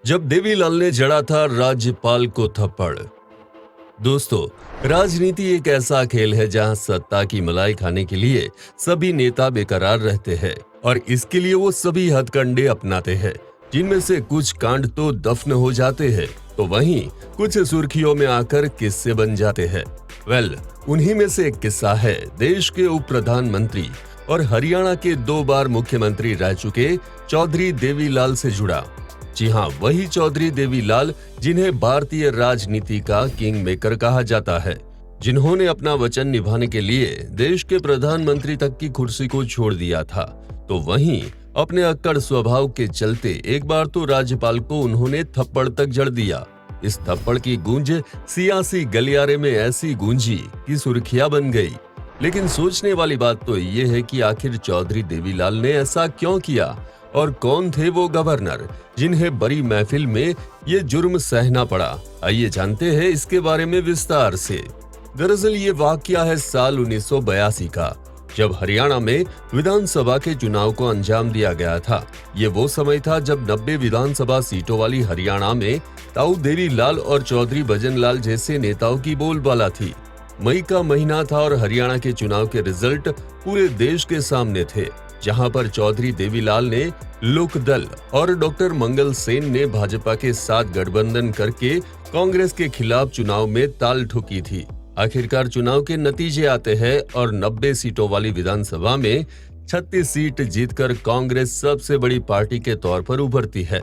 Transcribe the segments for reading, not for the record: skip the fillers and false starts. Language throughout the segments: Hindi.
जब देवीलाल ने जड़ा था राज्यपाल को थप्पड़। दोस्तों, राजनीति एक ऐसा खेल है जहां सत्ता की मलाई खाने के लिए सभी नेता बेकरार रहते हैं और इसके लिए वो सभी हथकंडे अपनाते हैं, जिनमें से कुछ कांड तो दफन हो जाते हैं तो वहीं कुछ सुर्खियों में आकर किस्से बन जाते हैं। उन्हीं में से एक किस्सा है देश के उप प्रधानमंत्री और हरियाणा के 2 बार मुख्यमंत्री रह चुके चौधरी देवीलाल से जुड़ा। जी हाँ, वही चौधरी देवीलाल जिन्हें भारतीय राजनीति का किंग मेकर कहा जाता है, जिन्होंने अपना वचन निभाने के लिए देश के प्रधानमंत्री तक की कुर्सी को छोड़ दिया था, तो वहीं अपने अक्कड़ स्वभाव के चलते एक बार तो राज्यपाल को उन्होंने थप्पड़ तक जड़ दिया। इस थप्पड़ की गूंज सियासी गलियारे में ऐसी गूंजी कि सुर्खियां बन गई। लेकिन सोचने वाली बात तो ये है कि आखिर चौधरी देवीलाल ने ऐसा क्यों किया और कौन थे वो गवर्नर जिन्हें बड़ी महफिल में ये जुर्म सहना पड़ा। आइए जानते हैं इसके बारे में विस्तार से। दरअसल ये वाकया है साल 1982 का, जब हरियाणा में विधानसभा के चुनाव को अंजाम दिया गया था। ये वो समय था जब 90 विधानसभा सीटों वाली हरियाणा में ताऊ देवीलाल और चौधरी भजनलाल जैसे नेताओं की बोलबाला थी। मई का महीना था और हरियाणा के चुनाव के रिजल्ट पूरे देश के सामने थे, जहां पर चौधरी देवीलाल ने लोकदल और डॉक्टर मंगल सेन ने भाजपा के साथ गठबंधन करके कांग्रेस के खिलाफ चुनाव में ताल ठोकी थी। आखिरकार चुनाव के नतीजे आते हैं और 90 सीटों वाली विधानसभा में 36 सीट जीतकर कांग्रेस सबसे बड़ी पार्टी के तौर पर उभरती है।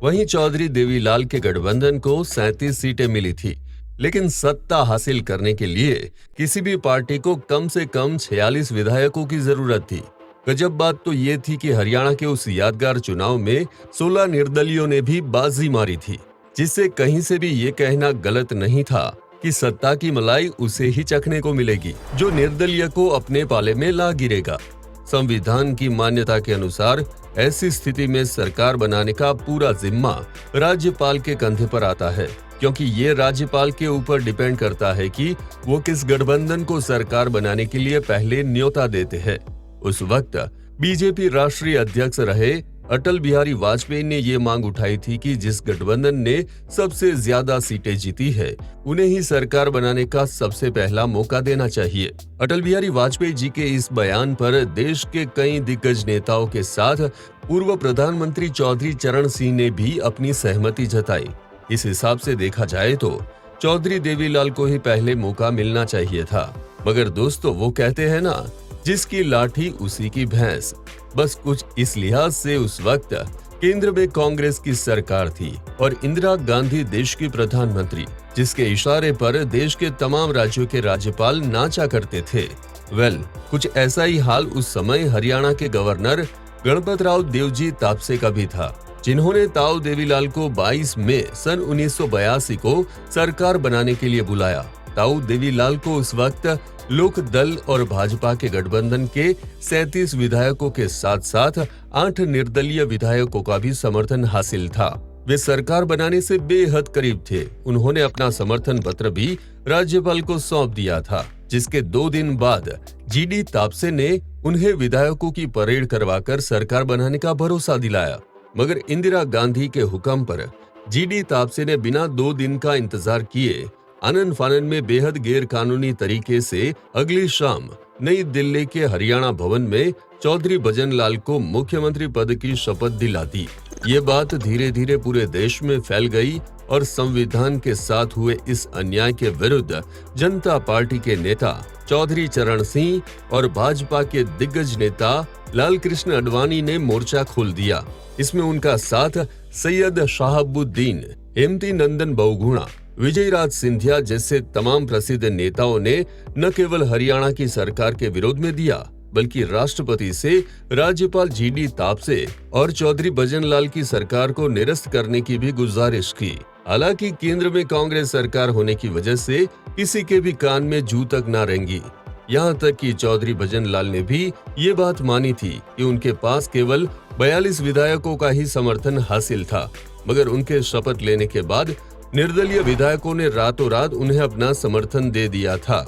वहीं चौधरी देवीलाल के गठबंधन को 37 सीटें मिली थी, लेकिन सत्ता हासिल करने के लिए किसी भी पार्टी को कम से कम 46 विधायकों की जरूरत थी। गजब बात तो ये थी कि हरियाणा के उस यादगार चुनाव में 16 निर्दलियों ने भी बाजी मारी थी, जिससे कहीं से भी ये कहना गलत नहीं था कि सत्ता की मलाई उसे ही चखने को मिलेगी जो निर्दलीय को अपने पाले में ला गिरेगा। संविधान की मान्यता के अनुसार ऐसी स्थिति में सरकार बनाने का पूरा जिम्मा राज्यपाल के कंधे पर आता है, क्योंकि ये राज्यपाल के ऊपर डिपेंड करता है कि वो किस गठबंधन को सरकार बनाने के लिए पहले न्योता देते हैं। उस वक्त बीजेपी राष्ट्रीय अध्यक्ष रहे अटल बिहारी वाजपेयी ने ये मांग उठाई थी कि जिस गठबंधन ने सबसे ज्यादा सीटें जीती है उन्हें ही सरकार बनाने का सबसे पहला मौका देना चाहिए। अटल बिहारी वाजपेयी जी के इस बयान पर देश के कई दिग्गज नेताओं के साथ पूर्व प्रधानमंत्री चौधरी चरण सिंह ने भी अपनी सहमति जताई। इस हिसाब से देखा जाए तो चौधरी देवीलाल को ही पहले मौका मिलना चाहिए था, मगर दोस्तों वो कहते हैं ना, जिसकी लाठी उसी की भैंस। बस कुछ इस लिहाज से उस वक्त केंद्र में कांग्रेस की सरकार थी और इंदिरा गांधी देश की प्रधानमंत्री, जिसके इशारे पर देश के तमाम राज्यों के राज्यपाल नाचा करते थे। कुछ ऐसा ही हाल उस समय हरियाणा के गवर्नर गणपतराव देवजी तापसे का भी था, जिन्होंने ताऊ देवीलाल को 22 मई सन 1982 को सरकार बनाने के लिए बुलाया। ताऊ देवीलाल को उस वक्त लोक दल और भाजपा के गठबंधन के 37 विधायकों के साथ साथ 8 निर्दलीय विधायकों का भी समर्थन हासिल था। वे सरकार बनाने से बेहद करीब थे। उन्होंने अपना समर्थन पत्र भी राज्यपाल को सौंप दिया था, जिसके 2 दिन बाद जीडी तापसे ने उन्हें विधायकों की परेड करवाकर सरकार बनाने का भरोसा दिलाया। मगर इंदिरा गांधी के हुक्म पर जीडी तापसे ने बिना 2 दिन का इंतजार किए आनन फानन में बेहद गैर कानूनी तरीके से अगली शाम नई दिल्ली के हरियाणा भवन में चौधरी भजनलाल को मुख्यमंत्री पद की शपथ दिला दी। ये बात धीरे धीरे पूरे देश में फैल गई और संविधान के साथ हुए इस अन्याय के विरुद्ध जनता पार्टी के नेता चौधरी चरण सिंह और भाजपा के दिग्गज नेता लाल कृष्ण आडवाणी ने मोर्चा खोल दिया। इसमें उनका साथ सैयद शाहबुद्दीन, हेमती नंदन बहुगुणा, विजयराज सिंधिया जैसे तमाम प्रसिद्ध नेताओं ने न केवल हरियाणा की सरकार के विरोध में दिया, बल्कि राष्ट्रपति से राज्यपाल जीडी तापसे और चौधरी भजनलाल की सरकार को निरस्त करने की भी गुजारिश की। हालांकि केंद्र में कांग्रेस सरकार होने की वजह से किसी के भी कान में जू तक न रेंगी। यहाँ तक कि चौधरी भजनलाल ने भी ये बात मानी थी कि उनके पास केवल 42 विधायकों का ही समर्थन हासिल था, मगर उनके शपथ लेने के बाद निर्दलीय विधायकों ने रातों रात उन्हें अपना समर्थन दे दिया था।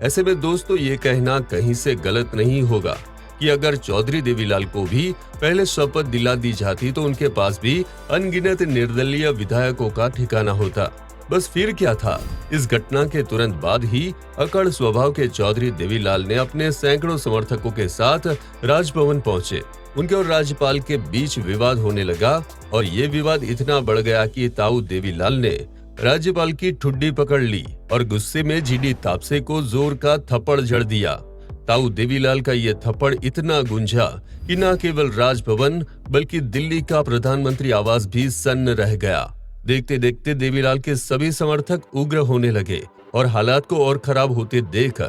ऐसे में दोस्तों ये कहना कहीं से गलत नहीं होगा कि अगर चौधरी देवीलाल को भी पहले शपथ दिला दी जाती तो उनके पास भी अनगिनत निर्दलीय विधायकों का ठिकाना होता। बस फिर क्या था, इस घटना के तुरंत बाद ही अकड़ स्वभाव के चौधरी देवीलाल ने अपने सैकड़ों समर्थकों के साथ राजभवन पहुंचे। उनके और राज्यपाल के बीच विवाद होने लगा और ये विवाद इतना बढ़ गया कि ताऊ देवीलाल ने राज्यपाल की ठुड्डी पकड़ ली और गुस्से में जीडी तापसे को जोर का थप्पड़ जड़ दिया। ताऊ देवीलाल का ये थप्पड़ इतना गूंजा कि न केवल राजभवन बल्कि दिल्ली का प्रधानमंत्री आवास भी सन्न रह गया। देखते देखते देवीलाल के सभी समर्थक उग्र होने लगे और हालात को और खराब होते देख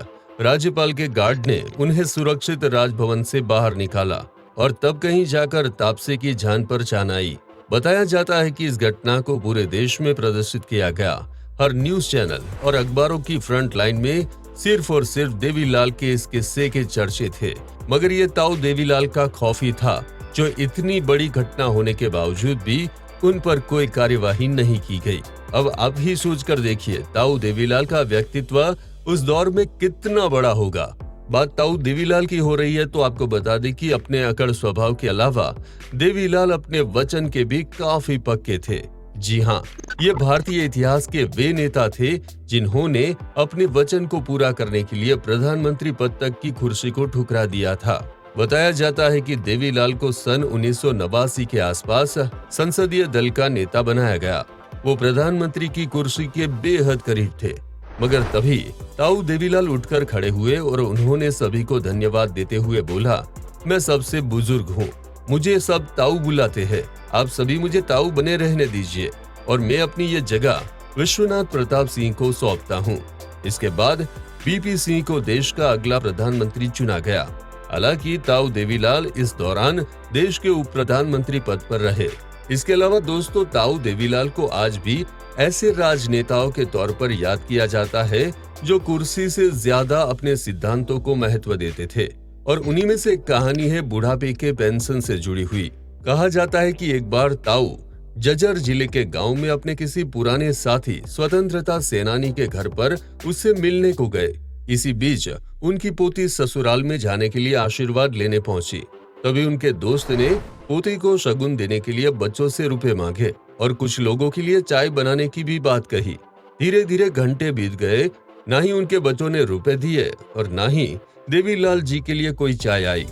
राज्यपाल के गार्ड ने उन्हें सुरक्षित राजभवन से बाहर निकाला और तब कहीं जाकर तापसे की जान पर जान आई। बताया जाता है कि इस घटना को पूरे देश में प्रदर्शित किया गया। हर न्यूज चैनल और अखबारों की फ्रंट लाइन में सिर्फ और सिर्फ देवीलाल के इस किस्से के चर्चे थे। मगर ये ताऊ देवीलाल का खौफ ही था, जो इतनी बड़ी घटना होने के बावजूद भी उन पर कोई कार्यवाही नहीं की गई। अब आप ही सोचकर देखिए, ताऊ देवीलाल का व्यक्तित्व उस दौर में कितना बड़ा होगा। बात ताऊ देवीलाल की हो रही है तो आपको बता दें कि अपने अकड़ स्वभाव के अलावा देवीलाल अपने वचन के भी काफी पक्के थे। जी हाँ, ये भारतीय इतिहास के वे नेता थे जिन्होंने अपने वचन को पूरा करने के लिए प्रधानमंत्री पद तक की कुर्सी को ठुकरा दिया था। बताया जाता है कि देवीलाल को सन 1989 के आसपास संसदीय दल का नेता बनाया गया। वो प्रधानमंत्री की कुर्सी के बेहद करीब थे, मगर तभी ताऊ देवीलाल उठकर खड़े हुए और उन्होंने सभी को धन्यवाद देते हुए बोला, मैं सबसे बुजुर्ग हूँ, मुझे सब ताऊ बुलाते हैं, आप सभी मुझे ताऊ बने रहने दीजिए और मैं अपनी ये जगह विश्वनाथ प्रताप सिंह को सौंपता हूँ। इसके बाद बीपी सिंह को देश का अगला प्रधानमंत्री चुना गया। हालांकि ताऊ देवीलाल इस दौरान देश के उप प्रधानमंत्री पद पर रहे। इसके अलावा दोस्तों, ताऊ देवीलाल को आज भी ऐसे राजनेताओं के तौर पर याद किया जाता है जो कुर्सी से ज्यादा अपने सिद्धांतों को महत्व देते थे। और उन्हीं में से एक कहानी है बुढ़ापे के पेंशन से जुड़ी हुई। कहा जाता है कि एक बार ताऊ जजर जिले के गांव में अपने किसी पुराने साथी स्वतंत्रता सेनानी के घर पर उससे मिलने को गए। इसी बीच उनकी पोती ससुराल में जाने के लिए आशीर्वाद लेने पहुंची। तभी उनके दोस्त ने पोती को शगुन देने के लिए बच्चों से रुपए मांगे और कुछ लोगों के लिए चाय बनाने की भी बात कही। धीरे धीरे घंटे बीत गए, ना ही उनके बच्चों ने रुपए दिए और ना ही देवीलाल जी के लिए कोई चाय आई।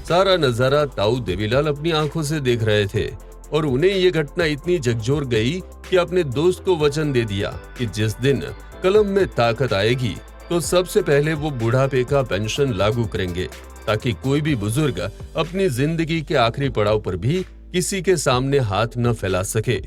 सारा नजारा ताऊ देवीलाल अपनी आंखों से देख रहे थे और उन्हें ये घटना इतनी झकझोर गई कि अपने दोस्त को वचन दे दिया कि जिस दिन कलम में ताकत आएगी तो सबसे पहले वो बुढ़ापे का पेंशन लागू करेंगे, ताकि कोई भी बुजुर्ग अपनी जिंदगी के आखिरी पड़ाव पर भी किसी के सामने हाथ न फैला सके।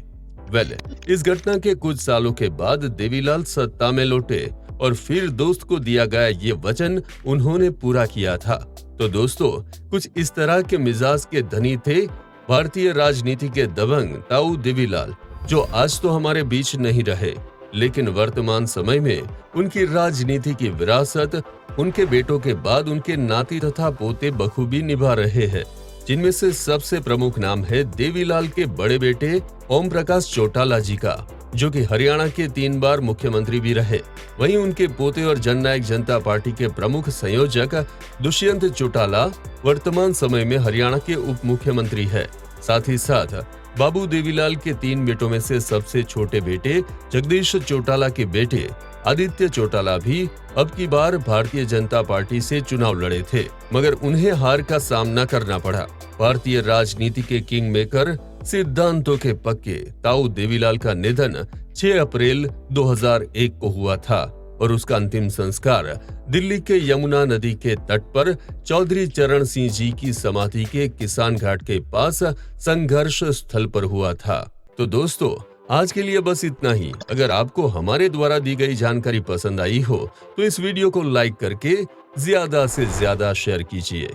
इस घटना के कुछ सालों के बाद देवीलाल सत्ता में लौटे और फिर दोस्त को दिया गया ये वचन उन्होंने पूरा किया था। तो दोस्तों, कुछ इस तरह के मिजाज के धनी थे भारतीय राजनीति के दबंग ताऊ देवीलाल, जो आज तो हमारे बीच नहीं रहे, लेकिन वर्तमान समय में उनकी राजनीति की विरासत उनके बेटों के बाद उनके नाती तथा पोते बखूबी निभा रहे हैं, जिनमें से सबसे प्रमुख नाम है देवीलाल के बड़े बेटे ओम प्रकाश चौटाला जी का, जो कि हरियाणा के 3 बार मुख्यमंत्री भी रहे। वहीं उनके पोते और जननायक जनता पार्टी के प्रमुख संयोजक दुष्यंत चौटाला वर्तमान समय में हरियाणा के उप मुख्यमंत्री है। साथ ही साथ बाबू देवीलाल के 3 बेटों में से सबसे छोटे बेटे जगदीश चौटाला के बेटे आदित्य चौटाला भी अब की बार भारतीय जनता पार्टी से चुनाव लड़े थे, मगर उन्हें हार का सामना करना पड़ा। भारतीय राजनीति के किंग मेकर, सिद्धांतों के पक्के ताऊ देवीलाल का निधन 6 अप्रैल 2001 को हुआ था और उसका अंतिम संस्कार दिल्ली के यमुना नदी के तट पर चौधरी चरण सिंह जी की समाधि के किसान घाट के पास संघर्ष स्थल पर हुआ था। तो दोस्तों, आज के लिए बस इतना ही। अगर आपको हमारे द्वारा दी गई जानकारी पसंद आई हो तो इस वीडियो को लाइक करके ज्यादा से ज्यादा शेयर कीजिए।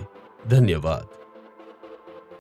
धन्यवाद।